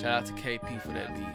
Shout out to KP for that beat.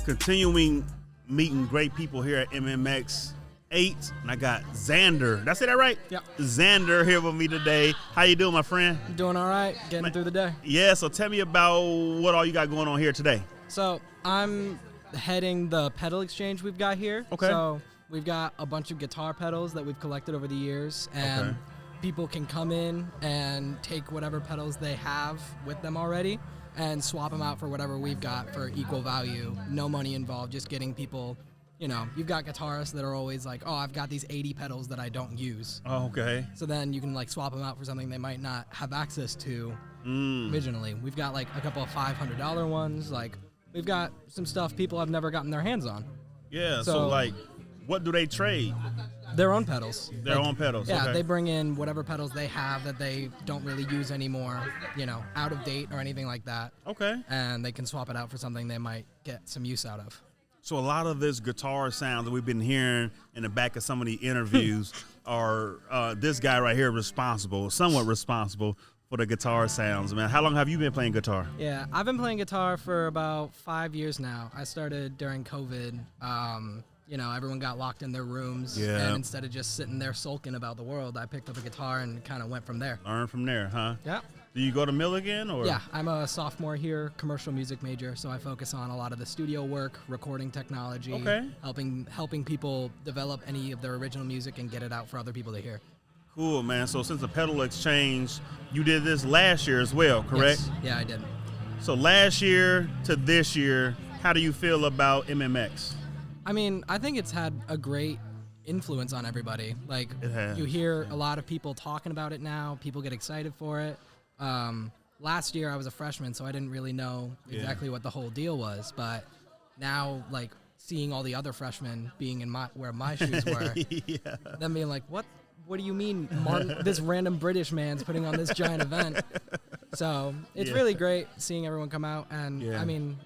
Continuing meeting great people here at MMX8, and I got Xander. Did I say that right? Yeah. Xander here with me today. How you doing, my friend? Doing all right, getting through the day. Yeah, so tell me about what all you got going on here today. So I'm heading the pedal exchange we've got here. Okay. So we've got a bunch of guitar pedals that we've collected over the years, and Okay. people can come in and take whatever pedals they have with them already and swap them out for whatever we've got for equal value. No money involved, just getting people, you know, you've got guitarists that are always like, oh, I've got these 80 pedals that I don't use. Oh, okay. So then you can like swap them out for something they might not have access to originally. We've got like a couple of $500 ones. Like we've got some stuff people have never gotten their hands on. Yeah, so like, what do they trade? Their own pedals. Their own pedals. Yeah, okay. they bring in whatever pedals they have that they don't really use anymore, you know, out of date or anything like that. Okay. And they can swap it out for something they might get some use out of. So a lot of this guitar sound that we've been hearing in the back of some of the interviews are this guy right here somewhat responsible for the guitar sounds, man. How long have you been playing guitar? Yeah, I've been playing guitar for about 5 years now. I started during COVID. You know, everyone got locked in their rooms, and instead of just sitting there sulking about the world, I picked up a guitar and kind of went from there. Learn from there, huh? Yeah. Do you go to Millikin or? Yeah, I'm a sophomore here, commercial music major, so I focus on a lot of the studio work, recording technology, helping people develop any of their original music and get it out for other people to hear. Cool, man. So since the pedal exchange, you did this last year as well, correct? Yes. Yeah, I did. So last year to this year, how do you feel about MMX? I mean, I think it's had a great influence on everybody. Like, It has. you hear a lot of people talking about it now. People get excited for it. Last year I was a freshman, so I didn't really know exactly what the whole deal was. But now, like, seeing all the other freshmen being in where my shoes were, them being like, what do you mean this random British man's putting on this giant event? So it's really great seeing everyone come out. And, I mean,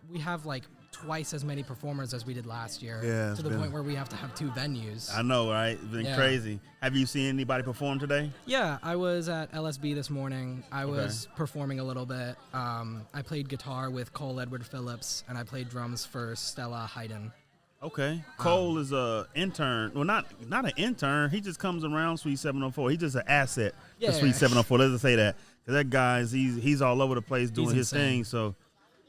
we have, like, twice as many performers as we did last year, to the point where we have to have 2 venues. I know, right? It's been crazy. Have you seen anybody perform today? Yeah, I was at LSB this morning. I was performing a little bit. I played guitar with Cole Edward Phillips, and I played drums for Stella Hayden. Okay. Cole is a intern. Well, not an intern. He just comes around Suite 704. He's just an asset to Suite 704. Let's just say that. 'Cause that guy, he's all over the place doing his thing. So,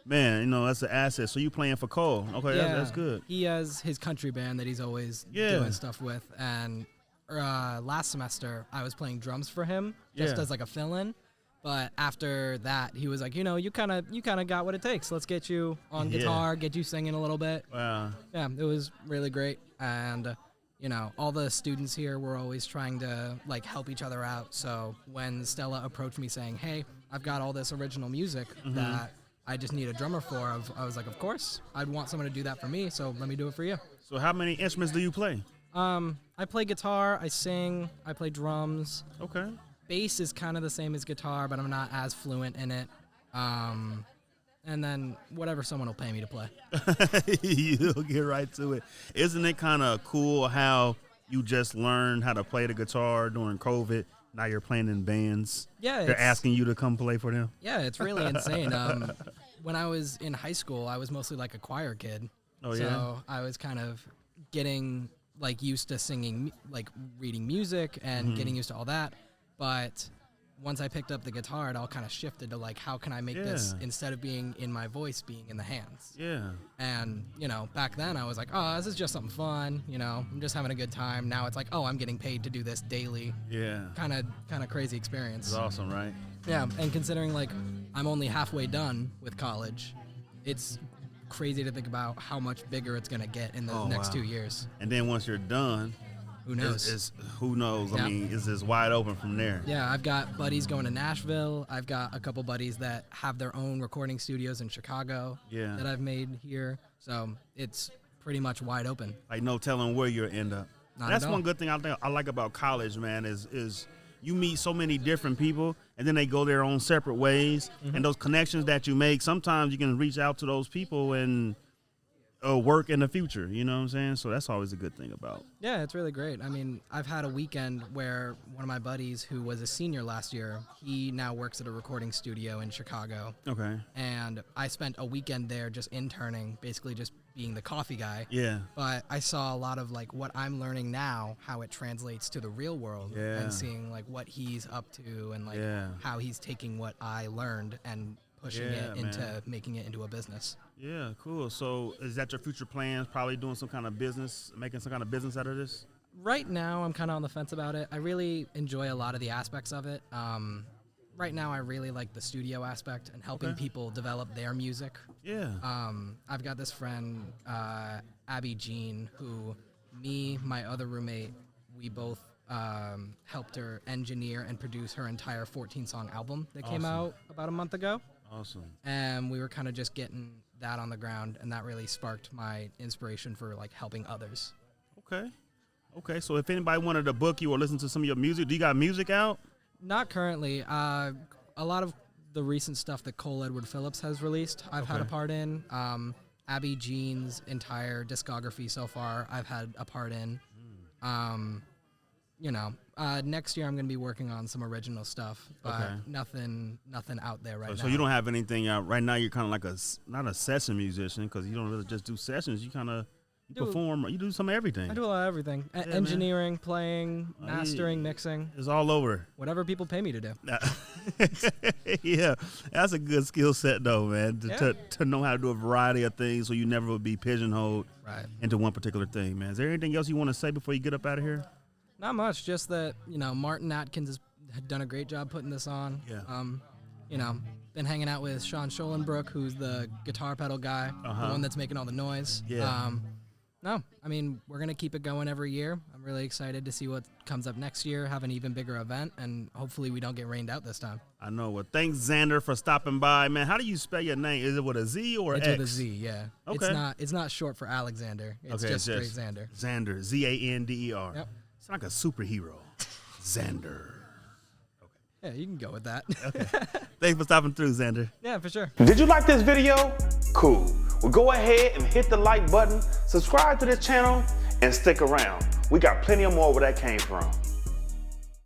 man, you know, that's an asset. So you playing for Cole. Okay, that's good. He has his country band that he's always doing stuff with. And last semester, I was playing drums for him just as like a fill-in. But after that, he was like, you know, you kind of got what it takes. Let's get you on guitar, get you singing a little bit. Wow. Yeah, it was really great. And, you know, all the students here were always trying to, like, help each other out. So when Stella approached me saying, hey, I've got all this original music that I just need a drummer for, I was like, of course. I'd want someone to do that for me, so let me do it for you. So how many instruments do you play? I play guitar, I sing, I play drums. Okay. Bass is kind of the same as guitar, but I'm not as fluent in it. And then whatever someone will pay me to play. You'll get right to it. Isn't it kind of cool how you just learned how to play the guitar during COVID? Now you're playing in bands. Yeah. They're asking you to come play for them? Yeah, it's really insane. When I was in high school, I was mostly like a choir kid. Oh, so I was kind of getting like used to singing, like reading music and getting used to all that. But once I picked up the guitar, it all kind of shifted to like, how can I make this, instead of being in my voice, being in the hands? Yeah. And, you know, back then I was like, oh, this is just something fun. You know, I'm just having a good time. Now it's like, oh, I'm getting paid to do this daily. Yeah. Kind of crazy experience. It's awesome, right? Yeah, and considering like I'm only halfway done with college, it's crazy to think about how much bigger it's going to get in the next 2 years. And then once you're done, who knows? Who knows? I mean, it's just wide open from there. Yeah, I've got buddies going to Nashville. I've got a couple buddies that have their own recording studios in Chicago that I've made here. So it's pretty much wide open. Like no telling where you'll end up. That's one good thing I like about college, man, is you meet so many different people, and then they go their own separate ways. And those connections that you make, sometimes you can reach out to those people and work in the future. You know what I'm saying? So that's always a good thing about. Yeah, it's really great. I mean, I've had a weekend where one of my buddies who was a senior last year, he now works at a recording studio in Chicago. Okay. And I spent a weekend there just interning, basically just being the coffee guy. Yeah. But I saw a lot of like what I'm learning now, how it translates to the real world, and seeing like what he's up to and like how he's taking what I learned and pushing it into making it into a business. Yeah, cool. So is that your future plans, probably doing some kind of business, making some kind of business out of this? Right now, I'm kind of on the fence about it. I really enjoy a lot of the aspects of it. Right now, I really like the studio aspect and helping people develop their music. Yeah. I've got this friend, Abby Jean, who my other roommate, we both helped her engineer and produce her entire 14-song album that came out about a month ago. Awesome. And we were kind of just getting that on the ground, and that really sparked my inspiration for like helping others. Okay. So if anybody wanted to book you or listen to some of your music, do you got music out? Not currently. A lot of the recent stuff that Cole Edward Phillips has released, I've had a part in. Abby Jean's entire discography so far, I've had a part in. Next year I'm going to be working on some original stuff, but nothing out there right now. So you don't have anything out right now. You're kind of like not a session musician, because you don't really just do sessions. You kind of perform. You do some of everything. I do a lot of everything. Engineering, playing, mastering, mixing. It's all over. Whatever people pay me to do. Yeah, that's a good skill set though, man. To know how to do a variety of things, so you never will be pigeonholed into one particular thing, man. Is there anything else you want to say before you get up out of here? Not much, just that, Martin Atkins has done a great job putting this on. Yeah. Been hanging out with Sean Schoenbrook, who's the guitar pedal guy, the one that's making all the noise. Yeah. No, I mean, we're going to keep it going every year. I'm really excited to see what comes up next year, have an even bigger event, and hopefully we don't get rained out this time. I know. Well, thanks, Xander, for stopping by, man. How do you spell your name? Is it with a Z or It's X? with a Z, yeah. Okay. It's not short for Alexander. It's just straight Xander. Xander, Z-A-N-D-E-R. Yep. It's like a superhero. Xander. Yeah, you can go with that. Okay. Thanks for stopping through, Xander. Yeah, for sure. Did you like this video? Cool. Well, go ahead and hit the like button, subscribe to this channel, and stick around. We got plenty of more where that came from.